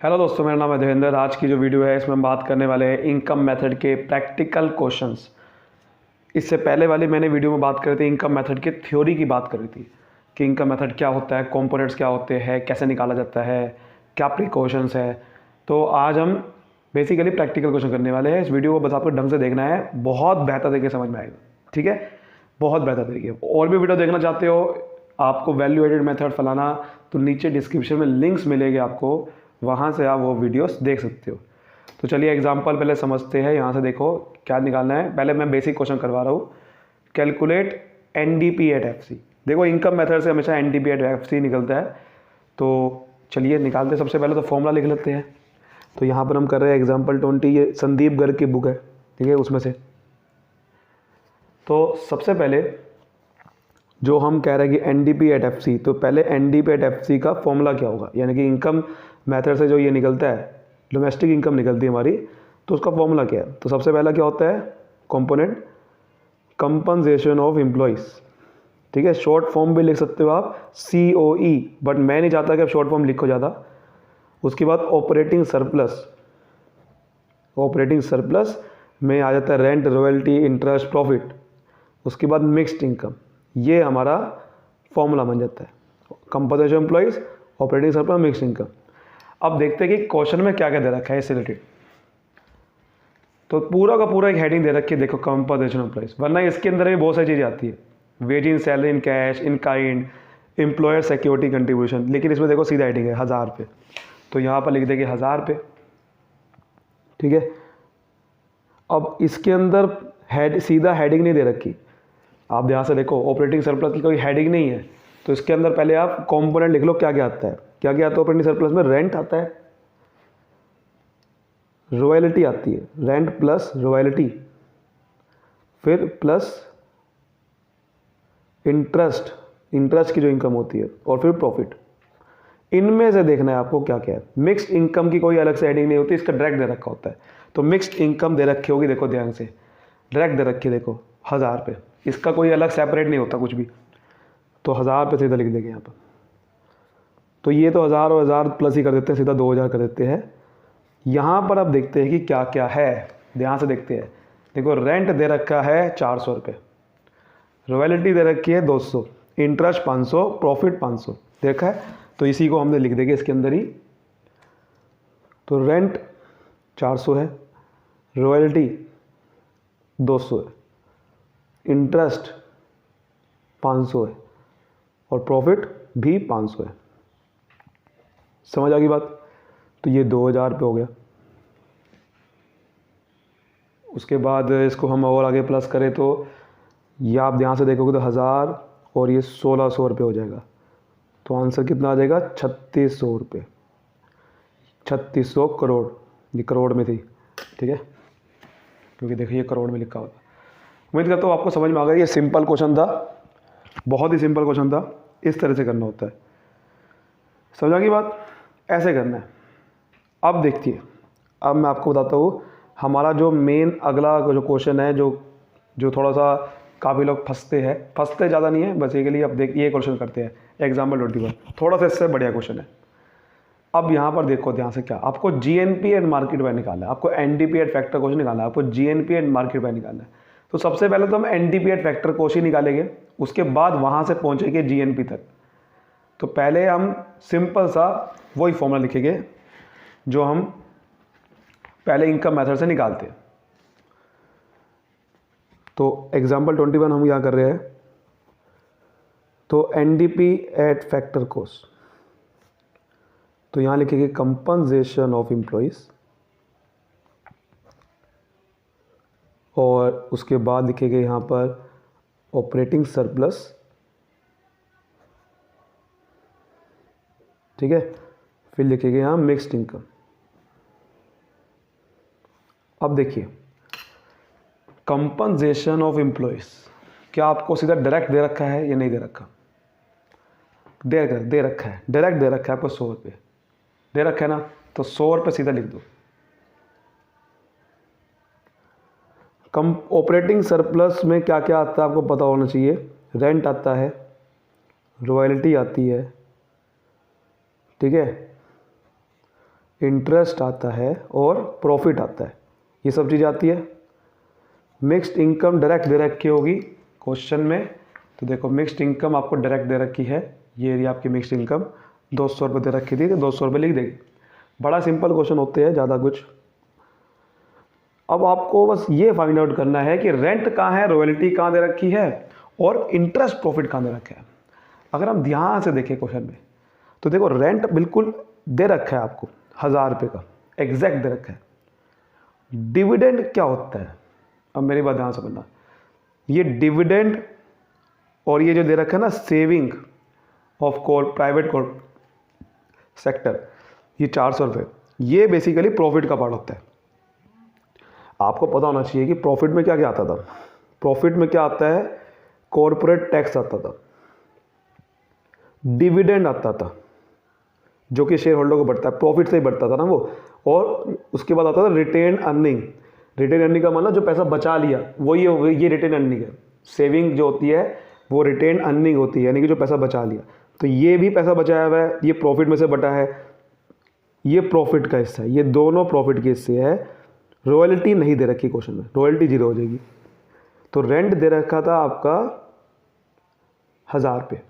Hello दोस्तों, मेरा नाम है देवेंद्र। आज की जो वीडियो है इसमें हम बात करने वाले हैं इनकम मेथड के प्रैक्टिकल क्वेश्चंस। इससे पहले वाली मैंने वीडियो में बात करी थी इनकम मेथड की थ्योरी की बात करी थी कि इनकम मेथड क्या होता है, कंपोनेंट्स क्या होते हैं, कैसे निकाला जाता है, क्या प्रिकॉशंस है। तो आज हम बेसिकली प्रैक्टिकल क्वेश्चन करने वाले हैं। इस वीडियो को बस आपको ढंग से देखना है, बहुत बेहतर तरीके से समझ में आएगा। ठीक है, बहुत बेहतर तरीके। और भी वीडियो देखना चाहते हो, आपको वैल्यू एडेड मेथड फलाना, तो नीचे डिस्क्रिप्शन में लिंक्स मिलेंगे आपको, वहाँ से आप वो वीडियोस देख सकते हो। तो चलिए एग्जांपल पहले समझते हैं। यहाँ से देखो क्या निकालना है। पहले मैं बेसिक क्वेश्चन करवा रहा हूँ। Calculate NDP at FC. देखो इनकम मेथड से हमेशा एनडीपी एट एफसी निकलता है। तो चलिए निकालते हैं। सबसे पहले तो फॉर्मूला लिख लेते हैं। तो यहाँ पर हम कर रहे हैं एग्जाम्पल 20। ये संदीप गर्ग की बुक है, ठीक है, उसमें से। तो सबसे पहले जो हम कह रहे हैं कि एनडीपी एट एफसी, तो पहले एनडीपी एट एफसी का फॉर्मूला क्या होगा, यानी कि इनकम मेथड से जो ये निकलता है, डोमेस्टिक इनकम निकलती है हमारी, तो उसका फॉर्मूला क्या है। तो सबसे पहला क्या होता है, कंपोनेंट कंपनसेशन ऑफ एम्प्लॉयज़। ठीक है, शॉर्ट फॉर्म भी लिख सकते हो आप COE, बट मैं नहीं चाहता कि आप शॉर्ट फॉर्म लिखो ज़्यादा। उसके बाद ऑपरेटिंग सरप्लस। ऑपरेटिंग सरप्लस में आ जाता है रेंट, रॉयल्टी, इंटरेस्ट, प्रॉफिट। उसके बाद मिक्स्ड इनकम। ये हमारा फॉर्मूला बन जाता है, compensation employees, operating surplus, mixed income. अब देखते हैं कि क्वेश्चन में क्या क्या दे रखा है इससे रिलेटेड। तो पूरा का पूरा एक हेडिंग दे रखी है, देखो कंपनसेशन एम्प्लॉयज़, वरना इसके अंदर भी बहुत सारी चीज़ें आती है। Ways in salary, in cash, in kind, employer security contribution. लेकिन इसमें देखो सीधा हेडिंग है 1000 रुपये, तो यहाँ पर लिख देंगे 1000 रुपये। ठीक है, अब इसके अंदर सीधा हेडिंग नहीं दे रखी। आप ध्यान से देखो, ऑपरेटिंग सरप्लस की कोई हेडिंग नहीं है। तो इसके अंदर पहले आप कंपोनेंट लिख लो, क्या क्या आता है। क्या क्या आता है ऑपरेटिंग सरप्लस में? रेंट आता है, रॉयल्टी आती है, रेंट प्लस रॉयल्टी, फिर प्लस इंटरेस्ट, इंटरेस्ट की जो इनकम होती है, और फिर प्रॉफिट। इनमें से देखना है आपको क्या क्या है। मिक्स्ड इनकम की कोई अलग से हेडिंग नहीं होती, इसका डायरेक्ट दे रखा होता है। तो मिक्स्ड इनकम दे रखी होगी, देखो ध्यान से, डायरेक्ट दे रखी है, देखो 1000 रुपये। इसका कोई अलग सेपरेट नहीं होता कुछ भी। तो 1000 रुपये सीधा लिख देंगे यहाँ पर। तो ये तो 1000 और 1000 प्लस ही कर देते हैं, सीधा 2000 कर देते हैं। यहाँ पर अब देखते हैं कि क्या क्या है, ध्यान से देखते हैं। देखो रेंट दे रखा है 400 रुपये, रॉयल्टी दे रखी है 200, इंटरेस्ट 500, प्रॉफिट 500 देखा है। तो इसी को हमने लिख देंगे इसके अंदर ही। तो रेंट 400 है, रॉयल्टी 200 है, इंटरेस्ट 500 है, और प्रॉफिट भी 500 है। समझ आ गई बात? तो ये 2000 रुपये हो गया। उसके बाद इसको हम और आगे प्लस करें तो ये आप ध्यान से देखोगे तो 1000 और ये 1600 रुपये हो जाएगा। तो आंसर कितना आ जाएगा? 3600 रुपये। 3600 करोड़, ये करोड़ में थी, ठीक है, क्योंकि देखिए ये करोड़ में लिखा हुआ था। उम्मीद करता हूँ आपको समझ में आ गया। ये सिंपल क्वेश्चन था, बहुत ही सिंपल क्वेश्चन था। इस तरह से करना होता है, समझा की बात? ऐसे करना है। अब देखिए, अब मैं आपको बताता हूँ हमारा जो मेन अगला जो क्वेश्चन है, जो थोड़ा सा काफ़ी लोग फंसते ज़्यादा नहीं है, बस ये के लिए अब देखिए ये क्वेश्चन करते हैं। एग्जाम्पल 21 थोड़ा सा इससे बढ़िया क्वेश्चन है। अब यहाँ पर देखो ध्यान से, क्या आपको GNP एंड मार्केट वैल्यू निकालना है, आपको NDP एट फैक्टर क्वेश्चन निकालना है, आपको GNP एंड मार्केट वैल्यू निकालना है। तो सबसे पहले तो हम NDP एट फैक्टर क्वेश्चन निकालेंगे, उसके बाद वहाँ से पहुँचेंगे GNP तक। तो पहले हम सिंपल सा वही फॉर्मूला लिखेंगे जो हम पहले इनकम मेथड से निकालते हैं। तो एग्जाम्पल 21 हम क्या कर रहे हैं, तो NDP एट फैक्टर कॉस्ट। तो यहाँ लिखेंगे कंपनसेशन ऑफ एम्प्लॉयज़, और उसके बाद लिखेंगे यहाँ पर ऑपरेटिंग सरप्लस, ठीक है, फिर लिखेंगे यहाँ मिक्स्ड इनकम। अब देखिए कंपनसेशन ऑफ एम्प्लॉयज़, क्या आपको सीधा डायरेक्ट दे रखा है या नहीं दे रखा? दे रखा है, डायरेक्ट दे रखा है आपको 100 रुपये दे रखा है ना, तो 100 रुपये सीधा लिख दो। ऑपरेटिंग सरप्लस में क्या क्या आता है आपको पता होना चाहिए। रेंट आता है, रॉयल्टी आती है, ठीक है, इंटरेस्ट आता है और प्रॉफिट आता है, ये सब चीज़ आती है। मिक्स्ड इनकम डायरेक्ट दे रखी होगी क्वेश्चन में, तो देखो मिक्स्ड इनकम आपको डायरेक्ट दे रखी है, ये रही आपकी मिक्स्ड इनकम 200 रुपये दे रखी थी, तो 200 रुपये लिख देगी। बड़ा सिंपल क्वेश्चन होते हैं, ज़्यादा कुछ। अब आपको बस ये फाइंड आउट करना है कि रेंट कहाँ है, रॉयल्टी कहाँ दे रखी है और इंटरेस्ट प्रॉफिट कहाँ दे रखा है। अगर हम ध्यान से देखें क्वेश्चन में, तो देखो रेंट बिल्कुल दे रखा है आपको 1000 रुपये का, एग्जैक्ट दे रखा है। डिविडेंड क्या होता है, अब मेरी बात ध्यान समझना, ये डिविडेंड और ये जो दे रखा है ना सेविंग ऑफ प्राइवेट सेक्टर, ये 400 रुपये, ये बेसिकली प्रॉफिट का पार्ट होता है। आपको पता होना चाहिए कि प्रॉफिट में क्या क्या आता था। प्रॉफिट में क्या आता है, कॉर्पोरेट टैक्स आता था, डिविडेंड आता था जो कि शेयर होल्डर को बढ़ता है, प्रॉफिट से ही बढ़ता था ना वो, और उसके बाद आता था रिटेन अर्निंग। रिटेन अर्निंग का मतलब जो पैसा बचा लिया वही ये रिटेन अर्निंग है। सेविंग जो होती है वो रिटेन अर्निंग होती है, यानी कि जो पैसा बचा लिया, तो ये भी पैसा बचाया हुआ है, ये प्रॉफिट में से बटा है, ये प्रॉफिट का हिस्सा है, ये दोनों प्रॉफिट के हिस्से है। रॉयल्टी नहीं दे रखी क्वेश्चन में, रॉयल्टी 0 हो जाएगी। तो रेंट दे रखा था आपका 1000 रुपये,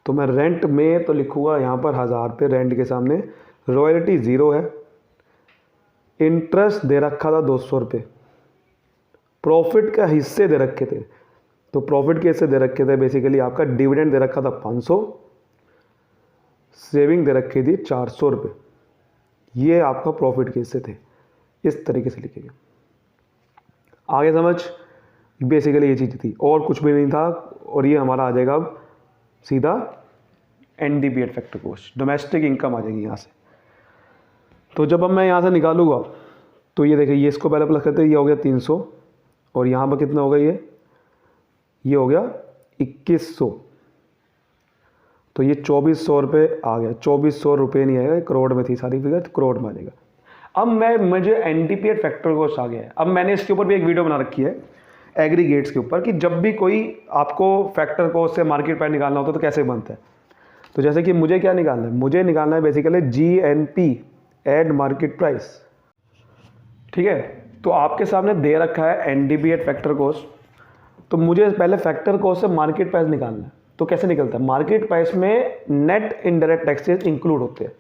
तो मैं रेंट में तो लिखूँगा यहाँ पर 1000 रुपये रेंट के सामने, रॉयल्टी 0 है। इंटरेस्ट दे रखा था 200 रुपये, प्रॉफिट का हिस्से दे रखे थे, तो प्रॉफिट के हिस्से दे रखे थे बेसिकली आपका। डिविडेंड दे रखा था 500, सेविंग दे रखी थी 400 रुपये, ये आपका प्रॉफिट के हिस्से थे। इस तरीके से लिखेंगे, आगे समझ। बेसिकली ये चीज़ थी और कुछ भी नहीं था, और ये हमारा आ जाएगा अब सीधा एनडीपीएट फैक्टर कोस्ट, डोमेस्टिक इनकम आ जाएगी यहाँ से। तो जब अब मैं यहाँ से निकालूंगा तो ये देखिए, ये इसको पहले प्लस करते हैं, ये हो गया 300, और यहाँ पर कितना होगा, ये हो गया 2100, तो ये 2400 रुपये आ गया। 2400 रुपये नहीं आएगा, करोड़ में थी सारी फिगर, तो करोड़ में आ जाएगा। अब मुझे एनडीपीएट फैक्टर कोस्ट आ गया है। अब मैंने इसके ऊपर भी एक वीडियो बना रखी है एग्रीगेट्स के ऊपर, कि जब भी कोई आपको फैक्टर कोस्ट से मार्केट प्राइस निकालना होता है तो कैसे बनता है। तो जैसे कि मुझे क्या निकालना है, मुझे निकालना है basically GNP at market price, ठीक है। तो आपके सामने दे रखा है एनडीपीएट फैक्टर कोस्ट, तो मुझे पहले फैक्टर कोस्ट से मार्केट प्राइस निकालना है। तो कैसे निकलता है, मार्केट प्राइस में नेट इनडायरेक्ट टैक्सेस इंक्लूड होते हैं,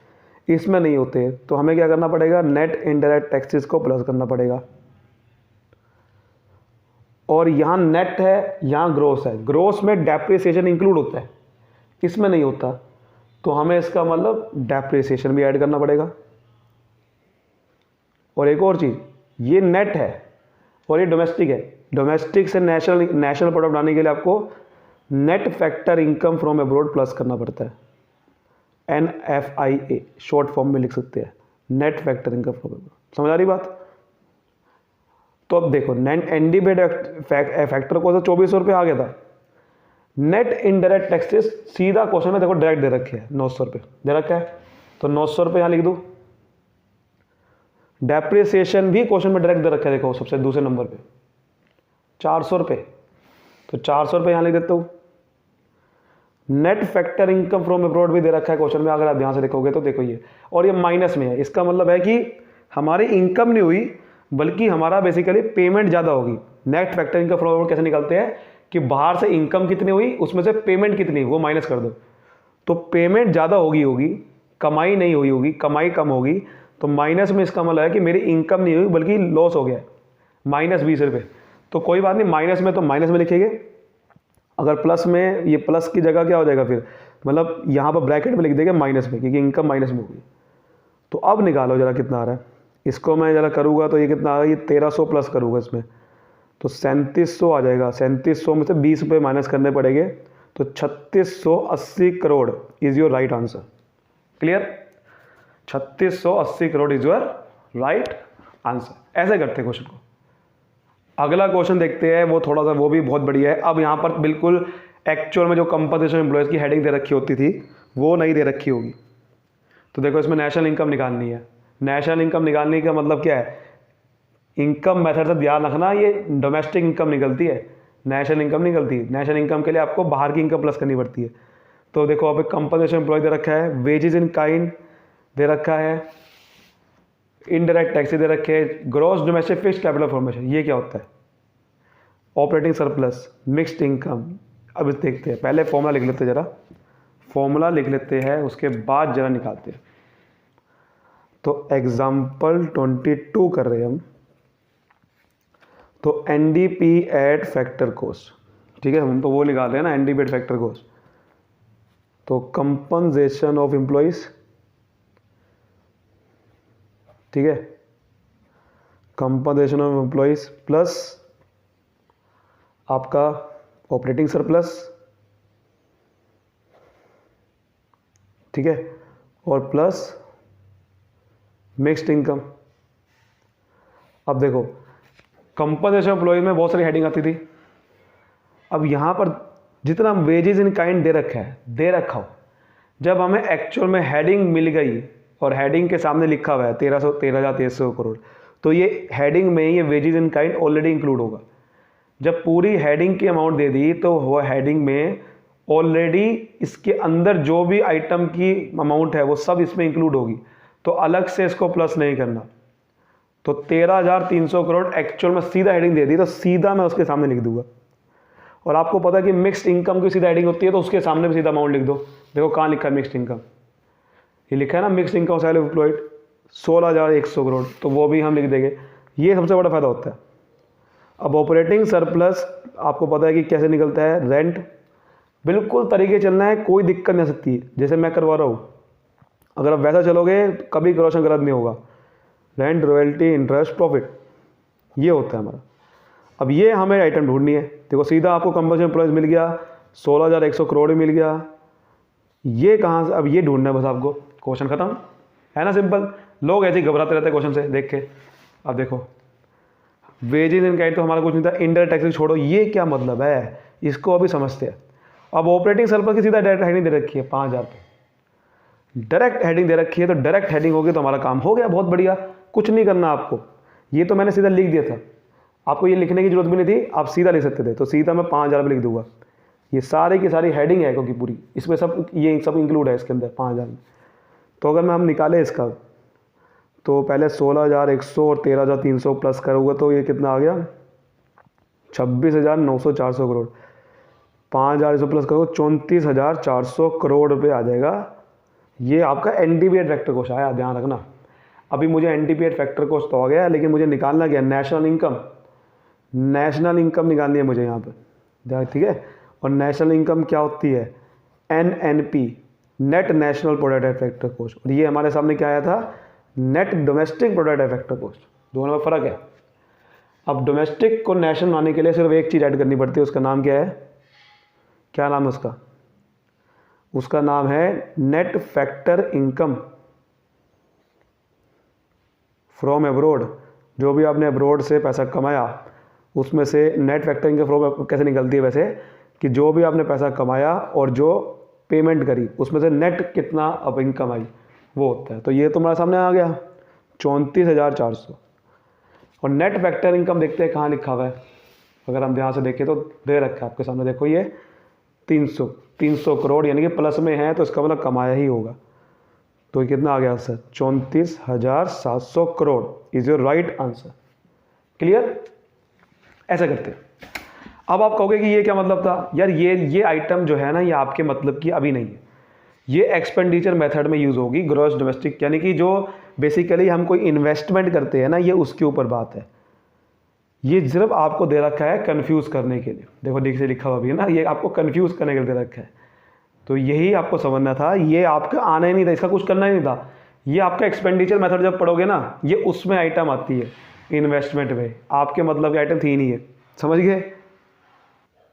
इसमें नहीं होते, तो हमें क्या करना पड़ेगा, नेट इनडायरेक्ट टैक्सेस को प्लस करना पड़ेगा। और यहाँ नेट है, यहाँ ग्रोस है, ग्रोस में डेप्रिसिएशन इंक्लूड होता है, इसमें नहीं होता, तो हमें इसका मतलब डेप्रिसिएशन भी ऐड करना पड़ेगा। और एक और चीज़, ये नेट है और ये डोमेस्टिक है, डोमेस्टिक से नेशनल प्रोडक्ट आने के लिए आपको net factor income from abroad plus करना पड़ता है, NFIA शॉर्ट फॉर्म में लिख सकते हैं, net factor income from abroad. समझ आ रही बात। तो अब देखो, एनडीपीएट फैक्टर को तो 2400 रुपये आ गया था। नेट इनडायरेक्ट टैक्सेस सीधा क्वेश्चन में देखो डायरेक्ट दे रखे हैं 900 रुपये दे रखा है, तो 900 रुपये यहाँ लिख दूँ। डेप्रिसिएशन भी क्वेश्चन में डायरेक्ट दे रखा है, देखो सबसे दूसरे नंबर पे 400 रुपये, तो 400 रुपये यहाँ लिख देता हूँ। Net factor income from abroad भी दे रखा है क्वेश्चन में, अगर आप ध्यान से देखोगे तो देखो ये, और ये माइनस में है, इसका मतलब है कि हमारी इनकम नहीं हुई बल्कि हमारा बेसिकली पेमेंट ज़्यादा होगी। Net factor income from abroad कैसे निकालते हैं कि बाहर से इनकम कितनी हुई उसमें से पेमेंट कितनी वो माइनस कर दो, तो पेमेंट ज़्यादा होगी, कमाई नहीं हुई होगी, कमाई कम होगी, तो माइनस में इसका मतलब है कि मेरी इनकम नहीं हुई बल्कि लॉस हो गया, -20 रुपये। तो कोई बात नहीं, माइनस में तो माइनस में लिखेंगे, अगर प्लस में, ये प्लस की जगह क्या हो जाएगा फिर, मतलब यहाँ पर ब्रैकेट में लिख देंगे माइनस में, क्योंकि इनकम माइनस में होगी। तो अब निकालो जरा कितना आ रहा है, इसको मैं जरा करूँगा तो ये कितना आ रहा है, ये 1300 प्लस करूँगा इसमें तो 3700 आ जाएगा। 3700 में से 20 रुपये माइनस करने पड़ेंगे, तो 3680 crore is your right answer. Clear, 3680 crore is your right answer. ऐसे करते हैं क्वेश्चन को। अगला क्वेश्चन देखते हैं, वो थोड़ा सा, वो भी बहुत बढ़िया है। अब यहाँ पर बिल्कुल एक्चुअल में जो कंपनसेशन एम्प्लॉयज़ की हेडिंग दे रखी होती थी वो नहीं दे रखी होगी। तो देखो, इसमें नेशनल इनकम निकालनी है। नेशनल इनकम निकालने का मतलब क्या है, इनकम मेथड से ध्यान रखना, ये डोमेस्टिक इनकम निकलती है, नेशनल इनकम निकलती है। नेशनल इनकम के लिए आपको बाहर की इनकम प्लस करनी पड़ती है। तो देखो, अब कंपनसेशन एम्प्लॉय दे रखा है, वेजेस इन काइंड दे रखा है, इनडायरेक्ट टैक्स दे रखे, gross domestic fixed capital formation, ये क्या होता है, ऑपरेटिंग सरप्लस, मिक्स्ड इनकम। अब इस देखते हैं, पहले फॉर्मूला लिख लेते हैं, जरा फॉर्मूला लिख लेते हैं, उसके बाद जरा निकालते हैं। तो एग्जाम्पल 22 कर रहे हैं हम। तो एनडीपी एट फैक्टर कॉस्ट, ठीक है, हम तो वो निकाल रहे हैं ना, एनडीपी एट फैक्टर कॉस्ट। तो कंपनसेशन ऑफ एम्प्लॉइज, ठीक है, कंपनसेशन ऑफ एम्प्लॉइज प्लस आपका ऑपरेटिंग सरप्लस, ठीक है, और प्लस मिक्स्ड इनकम। अब देखो कंपनसेशन एम्प्लॉइज में बहुत सारी हेडिंग आती थी। अब यहाँ पर जितना वेजेस इन काइंड दे रखा है, दे रखा हो, जब हमें एक्चुअल में हेडिंग मिल गई और हेडिंग के सामने लिखा हुआ है 13,13,300 करोड़, तो ये हेडिंग में ये wages in kind already include होगा। जब पूरी हेडिंग की अमाउंट दे दी तो वो हेडिंग में ऑलरेडी इसके अंदर जो भी आइटम की अमाउंट है वो सब इसमें इंक्लूड होगी, तो अलग से इसको प्लस नहीं करना। तो 13,300 करोड़ एक्चुअल में सीधा हेडिंग दे दी, तो सीधा मैं उसके सामने लिख दूंगा। और आपको पता है कि मिक्स्ड इनकम की सीधा हेडिंग होती है, तो उसके सामने भी सीधा अमाउंट लिख दो। देखो कहाँ लिखा है मिक्स्ड इनकम, ये लिखा है ना, mixed income self employed 16,100 crore, तो वो भी हम लिख देंगे। ये सबसे बड़ा फायदा होता है। अब ऑपरेटिंग सरप्लस आपको पता है कि कैसे निकलता है, रेंट, बिल्कुल तरीके चलना है, कोई दिक्कत नहीं आ सकती है, जैसे मैं करवा रहा हूँ। अगर आप वैसा चलोगे कभी क्वेश्चन गलत नहीं होगा। रेंट, रॉयल्टी, इंटरेस्ट, प्रॉफिट, ये होता है हमारा। अब ये हमें आइटम ढूंढनी है। देखो सीधा आपको कंपनसेशन एम्प्लॉइज मिल गया, 16,100 करोड़ मिल गया। ये कहाँ से, अब ये ढूंढना है बस आपको, क्वेश्चन खत्म है ना, सिंपल। लोग ऐसे ही घबराते रहते हैं क्वेश्चन से देख के। अब देखो वेजेस इन काइंड तो हमारा कुछ नहीं था, इनडायरेक्ट टैक्स छोड़ो, ये क्या मतलब है, इसको अभी समझते हैं। अब ऑपरेटिंग सरप्लस की सीधा डायरेक्ट हेडिंग दे रखी है 5,000 पे, डायरेक्ट हेडिंग दे रखी है, तो डायरेक्ट हेडिंग होगी तो हमारा काम हो गया, बहुत बढ़िया, कुछ नहीं करना आपको। ये तो मैंने सीधा लिख दिया था, आपको ये लिखने की जरूरत भी नहीं थी, आप सीधा लिख सकते थे। तो सीधा मैं 5,000 पे लिख दूंगा। ये सारी की सारी हेडिंग है क्योंकि पूरी इसमें सब, ये सब इंक्लूड है इसके अंदर 5,000 में। तो अगर मैं हम निकाले इसका, तो पहले 16,100 और 13,300 प्लस करूँगा तो ये कितना आ गया, 26,900 करोड़। 5,000 इसको प्लस करो, 34,400 करोड़ रुपये आ जाएगा। ये आपका एनडीपी एट फैक्टर कॉस्ट आया, ध्यान रखना। अभी मुझे एनडीपी एट फैक्टर कॉस्ट तो आ गया, लेकिन मुझे निकालना क्या, नेशनल इनकम। नेशनल इनकम निकालनी है मुझे यहाँ पर, ठीक है। और नेशनल इनकम क्या होती है, NNP, net national product at factor cost. और ये हमारे सामने क्या आया था, net domestic product at factor cost. दोनों में फ़र्क है। अब डोमेस्टिक को नेशनल बनाने के लिए सिर्फ एक चीज़ ऐड करनी पड़ती है, उसका नाम क्या है, क्या नाम है उसका, उसका नाम है net factor income from abroad. जो भी आपने एब्रोड से पैसा कमाया उसमें से नेट फैक्टर इनकम फ्रॉम कैसे निकलती है वैसे, कि जो भी आपने पैसा कमाया और जो पेमेंट करी उसमें से नेट कितना अब इनकम आई वो होता है। तो ये तुम्हारे सामने आ गया 34,400। और नेट फैक्टर इनकम देखते हैं कहाँ लिखा हुआ है, अगर हम ध्यान से देखें तो दे रखा है आपके सामने, देखो ये 300 करोड़, यानी कि प्लस में है तो इसका मतलब कमाया ही होगा। तो ये कितना आ गया answer, 34,700 crore is your right answer. Clear, ऐसा करते हैं। अब आप कहोगे कि ये क्या मतलब था यार, ये आइटम जो है ना, ये आपके मतलब की अभी नहीं है, ये एक्सपेंडिचर मेथड में यूज़ होगी, ग्रॉस डोमेस्टिक, यानी कि जो बेसिकली हम कोई इन्वेस्टमेंट करते हैं ना, ये उसके ऊपर बात है। ये सिर्फ आपको दे रखा है कंफ्यूज करने के लिए। देखो नीचे लिखा हुआ भी है ना, ये आपको कंफ्यूज करने के लिए दे रखा है। तो यही आपको समझना था, ये आपका आना ही नहीं था, इसका कुछ करना ही नहीं था। ये आपका एक्सपेंडिचर मेथड जब पढ़ोगे ना, ये उसमें आइटम आती है, इन्वेस्टमेंट में आपके मतलब की आइटम थी नहीं है, समझ गए।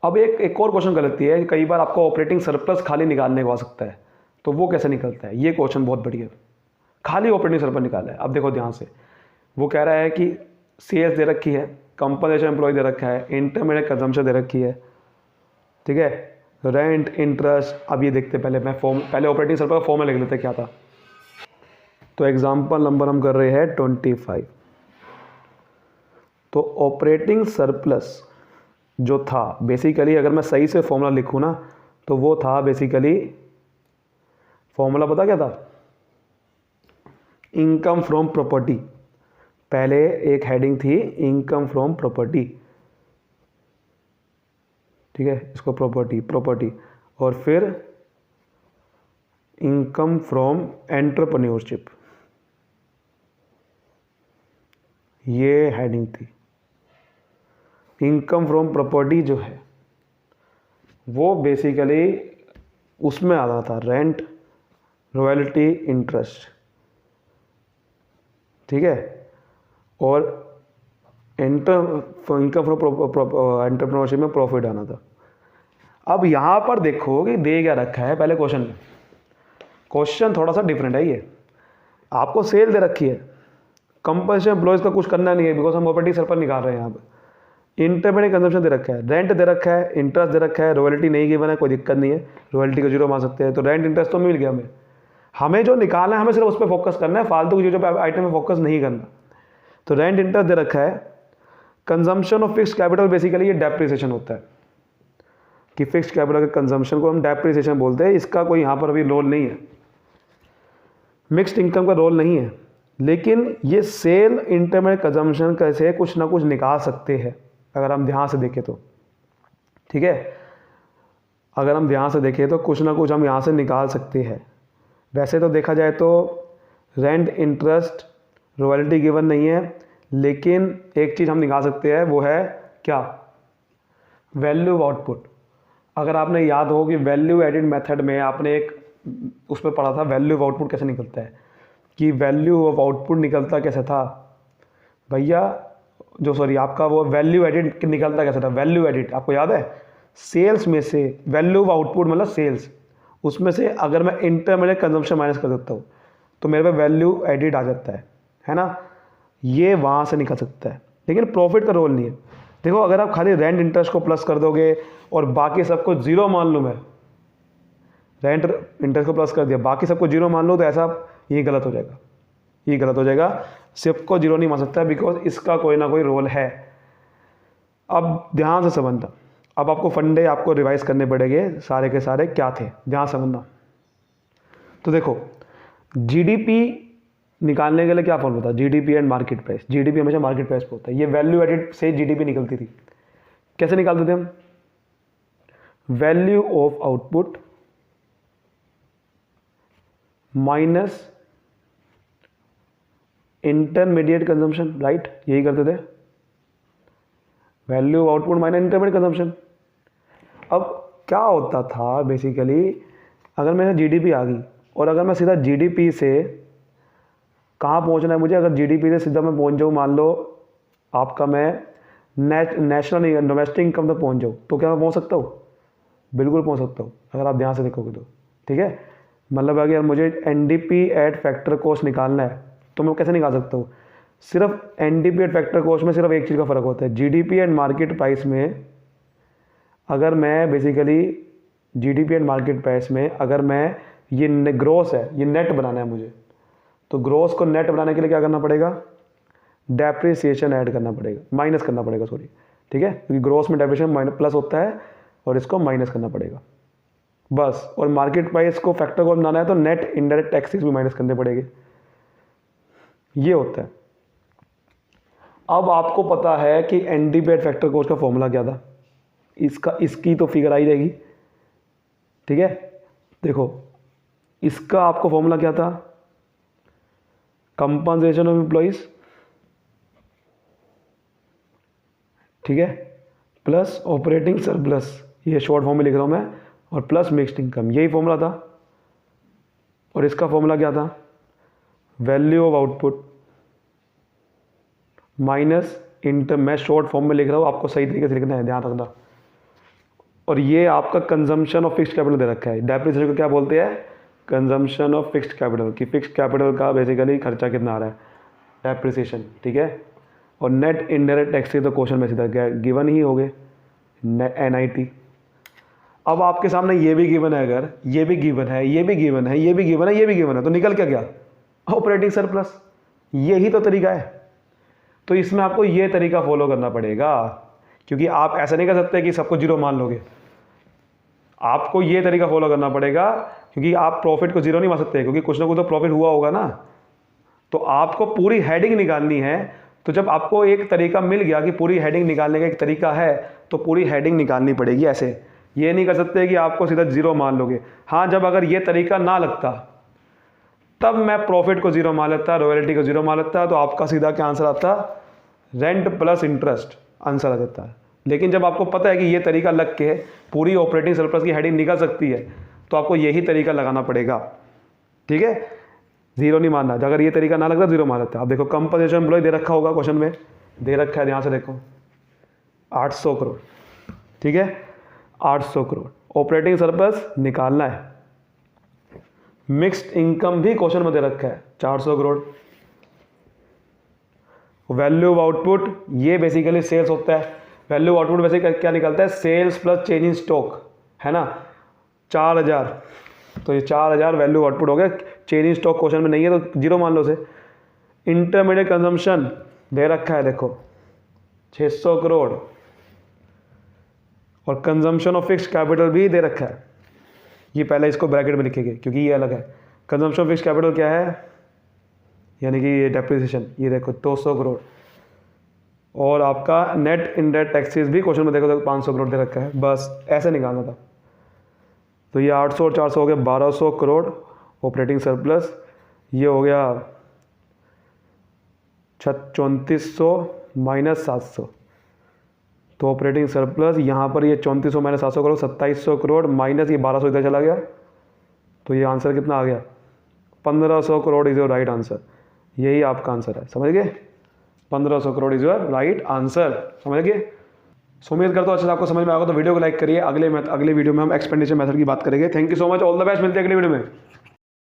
अब एक और क्वेश्चन गलती है, कई बार आपको ऑपरेटिंग सरप्लस खाली निकालने को आ सकता है, तो वो कैसे निकलता है, ये क्वेश्चन बहुत बढ़िया है। खाली ऑपरेटिंग सरप्लस निकाला है। अब देखो ध्यान से, वो कह रहा है कि सेल्स दे रखी है, कंपनसेशन एम्प्लॉय दे रखा है, इंटरमीडिएट कंजम्पशन दे रखी है, ठीक है, रेंट, इंटरेस्ट। अब ये देखते पहले पहले ऑपरेटिंग सरप्लस का फॉर्मूला लिख लेते क्या था। तो एग्जाम्पल नंबर हम कर रहे हैं 25। तो ऑपरेटिंग सरप्लस जो था बेसिकली, अगर मैं सही से फॉर्मूला लिखूँ ना, तो वो था बेसिकली, फॉर्मूला पता क्या था, इनकम फ्रॉम प्रॉपर्टी। पहले एक हेडिंग थी इनकम फ्रॉम प्रॉपर्टी, ठीक है, इसको प्रॉपर्टी, और फिर इनकम फ्रॉम एंटरप्रेन्योरशिप, ये हेडिंग थी। इनकम फ्रॉम प्रॉपर्टी जो है वो बेसिकली उसमें आता था रेंट, रॉयल्टी, इंटरेस्ट, ठीक है, और इनकम फ्रॉम एंटरप्रेन्योरशिप में प्रॉफिट आना था। अब यहाँ पर देखो कि दे क्या रखा है पहले क्वेश्चन में। क्वेश्चन थोड़ा सा डिफरेंट है। ये आपको सेल दे रखी है, कंपल्सन एम्प्लॉयज़ का कुछ करना नहीं है बिकॉज हम प्रॉपर्टी सेल पर निकाल रहे हैं। यहाँ पर इंटरमीडिएट कंजम्पशन दे रखा है, रेंट दे रखा है, इंटरेस्ट दे रखा है, रॉयल्टी नहीं गिवन है, कोई दिक्कत नहीं है, रॉयल्टी को जीरो मान सकते हैं। तो रेंट इंटरेस्ट तो मिल गया हमें जो निकालना है हमें सिर्फ उस पर फोकस करना है, फालतू की चीज़ों पे आइटम में फोकस नहीं करना। तो रेंट इंटरेस्ट दे रखा है। Consumption of fixed capital basically ये डेप्रिसिएशन होता है कि फिक्स्ड कैपिटल के कंजम्पशन को हम डेप्रिसिएशन बोलते हैं। इसका कोई यहाँ पर अभी रोल नहीं है, मिक्स्ड इनकम का रोल नहीं है, लेकिन ये सेल इंटरमीडिएट कंजम्पशन कैसे कुछ ना कुछ निकाल सकते हैं अगर हम ध्यान से देखें तो, ठीक है। अगर हम ध्यान से देखें तो कुछ ना कुछ हम यहाँ से निकाल सकते हैं। वैसे तो देखा जाए तो रेंट, इंटरेस्ट, रॉयल्टी गिवन नहीं है, लेकिन एक चीज़ हम निकाल सकते हैं, वो है क्या, वैल्यू ऑफ आउटपुट। अगर आपने याद हो कि वैल्यू एडिड मेथड में आपने एक उस पर पढ़ा था वैल्यू ऑफ आउटपुट कैसे निकलता है, कि वैल्यू ऑफ आउटपुट निकलता कैसे था भैया, आपका वो वैल्यू एडिड निकलता कैसे था, वैल्यू एडिड आपको याद है, सेल्स में से वैल्यू ऑफ आउटपुट मतलब सेल्स, उसमें से अगर मैं इंटरमीडिएट कंजम्पशन माइनस कर देता हूँ तो मेरे पे वैल्यू एडिड आ जाता है ना, ये वहाँ से निकल सकता है, लेकिन प्रॉफिट का रोल नहीं है। देखो अगर आप खाली रेंट इंटरेस्ट को प्लस कर दोगे और बाकी सबको जीरो मान लूँ, मैं रेंट इंटरेस्ट को प्लस कर दिया बाकी सबको जीरो मान लो, तो ऐसा ये गलत हो जाएगा, ये गलत हो जाएगा। सिर्फ को जीरो नहीं मान सकता बिकॉज इसका कोई ना कोई रोल है। अब ध्यान से समझना, अब आपको फंडे आपको रिवाइज करने पड़ेंगे सारे के सारे क्या थे, ध्यान समझना। तो देखो जीडीपी निकालने के लिए क्या फॉर्मूला था, GDP and market price. GDP हमेशा मार्केट प्राइस पे होता है, ये वैल्यू एडिड से जीडीपी निकलती थी। कैसे निकालते थे हम, value of output minus intermediate consumption, right, यही करते थे, value of output minus intermediate consumption. अब क्या होता था बेसिकली, अगर मेरे जीडीपी आ गई और अगर मैं सीधा जीडीपी से कहाँ पहुँचना है मुझे, अगर जीडीपी से सीधा मैं पहुँच जाऊँ, मान लो आपका मैं नेशनल डोमेस्टिक इनकम तक पहुँच जाऊँ, तो क्या मैं पहुँच सकता हूँ, बिल्कुल पहुँच सकता हूँ अगर आप ध्यान से देखोगे तो, ठीक है। मतलब अगर मुझे एनडीपी एट फैक्टर कॉस्ट निकालना है तो मैं कैसे निकाल सकता हूँ, सिर्फ एनडीपी एट फैक्टर कॉस्ट में सिर्फ एक चीज़ का फ़र्क होता है, जीडीपी एंड मार्केट प्राइस में अगर मैं basically GDP and market price में अगर मैं ये ग्रोस है, ये नेट बनाना है मुझे, तो ग्रोस को नेट बनाने के लिए क्या करना पड़ेगा, डेप्रिसिएशन ऐड करना पड़ेगा, माइनस करना पड़ेगा, सॉरी, ठीक है, क्योंकि ग्रोस में डेप्रिसिएशन माइनस प्लस होता है और इसको माइनस करना पड़ेगा बस। और मार्केट प्राइस को फैक्टर को बनाना है तो नेट इनडायरेक्ट टैक्सेस भी माइनस करने पड़ेंगे, ये होता है। अब आपको पता है कि एनडीपी एट फैक्टर कॉस्ट का फॉर्मूला क्या था, इसकी तो फिगर आई जाएगी, ठीक है। देखो इसका आपको फॉर्मूला क्या था, कंपनसेशन ऑफ एम्प्लॉइज, ठीक है, प्लस ऑपरेटिंग सरप्लस, ये शॉर्ट फॉर्म में लिख रहा हूं मैं, और प्लस मिक्स्ड इनकम, यही फॉर्मूला था। और इसका फॉर्मूला क्या था, वैल्यू ऑफ आउटपुट माइनस मैं शॉर्ट फॉर्म में लिख रहा हूँ, आपको सही तरीके से लिखना है, ध्यान रखना। और ये आपका कंजम्पशन ऑफ फिक्स्ड कैपिटल दे रखा है, डेप्रिसिएशन को क्या बोलते हैं, कंजम्पशन ऑफ फिक्स्ड कैपिटल, कि फिक्स्ड कैपिटल का बेसिकली खर्चा कितना आ रहा है, डेप्रिसिएशन, ठीक है। और नेट इनडायरेक्ट टैक्सेस तो क्वेश्चन में सीधा गिवन ही हो गए, एनआईटी। अब आपके सामने ये भी गिवन है, अगर ये भी गिवन है, ये भी गिवन है, ये भी गिवन है, ये भी गिवन है, तो निकल क्या गया, ऑपरेटिंग सरप्लस। यही तो तरीका है। तो इसमें आपको ये तरीका फॉलो करना पड़ेगा, क्योंकि आप ऐसा नहीं कर सकते कि सबको जीरो मान लोगे, आपको ये तरीका फॉलो करना पड़ेगा, क्योंकि आप प्रॉफिट को जीरो नहीं मान सकते, क्योंकि कुछ ना कुछ तो प्रॉफिट हुआ होगा ना। तो आपको पूरी हेडिंग निकालनी है। तो जब आपको एक तरीका मिल गया कि पूरी हेडिंग निकालने का एक तरीका है, तो पूरी हेडिंग निकालनी पड़ेगी। ऐसे ये नहीं कर सकते कि आपको सीधा जीरो मान लोगे। हाँ, जब अगर ये तरीका ना लगता तब मैं प्रॉफिट को जीरो मान लेता, रॉयल्टी को जीरो मान लेता, तो आपका सीधा क्या आंसर आता, रेंट प्लस इंटरेस्ट आंसर आ जाता है। लेकिन जब आपको पता है कि ये तरीका लग के पूरी ऑपरेटिंग सरप्लस की हेडिंग निकल सकती है, तो आपको यही तरीका लगाना पड़ेगा। ठीक है, जीरो नहीं मानना। अगर ये तरीका ना लगता जीरो मान लेता। अब देखो कंपनसेशन एम्प्लॉय दे रखा होगा, क्वेश्चन में दे रखा है, ध्यान से देखो 800 करोड़। ठीक है, 800 करोड़ ऑपरेटिंग सरप्लस निकालना है। मिक्स्ड इनकम भी क्वेश्चन में दे रखा है 400 करोड़। वैल्यू ऑफ आउटपुट, ये बेसिकली सेल्स होता है। वैल्यू ऑफ आउटपुट वैसे क्या निकलता है, sales plus change in stock, है ना, 4000। तो ये 4000 वैल्यू ऑफ आउटपुट हो गया। चेंज इन स्टॉक क्वेश्चन में नहीं है तो जीरो मान लो उसे। इंटरमीडिएट कंजम्पशन दे रखा है, देखो 600 करोड़। और कंजम्पशन ऑफ फिक्स्ड कैपिटल भी दे रखा है। ये पहले इसको ब्रैकेट में लिखेंगे क्योंकि ये अलग है। कंजम्पशन ऑफ फिक्स्ड कैपिटल क्या है, यानी कि ये डेप्रिसिएशन, ये देखो 200 करोड़। और आपका नेट इनडायरेक्ट टैक्सेस भी क्वेश्चन में देखो तो 500 करोड़ दे रखा है। बस ऐसे निकालना था। तो ये 800 और 400 हो गया 1200 करोड़ ऑपरेटिंग सरप्लस। ये हो गया 3400 माइनस 700। तो ऑपरेटिंग सरप्लस यहाँ पर ये 3400 माइनस 700 करोड़ 2700 करोड़ माइनस ये 1200 इधर चला गया। तो ये आंसर कितना आ गया, 1500 crore is your right answer. यही आपका आंसर है, समझ गए, 1500 crore is your right answer, समझ गए। उम्मीद करता हूँ अच्छे से आपको समझ में आएगा। तो वीडियो को लाइक करिए। अगले वीडियो में हम एक्सपेंडिचर मेथड की बात करेंगे। Thank you so much, all the best, मिलते हैं अगले वीडियो में।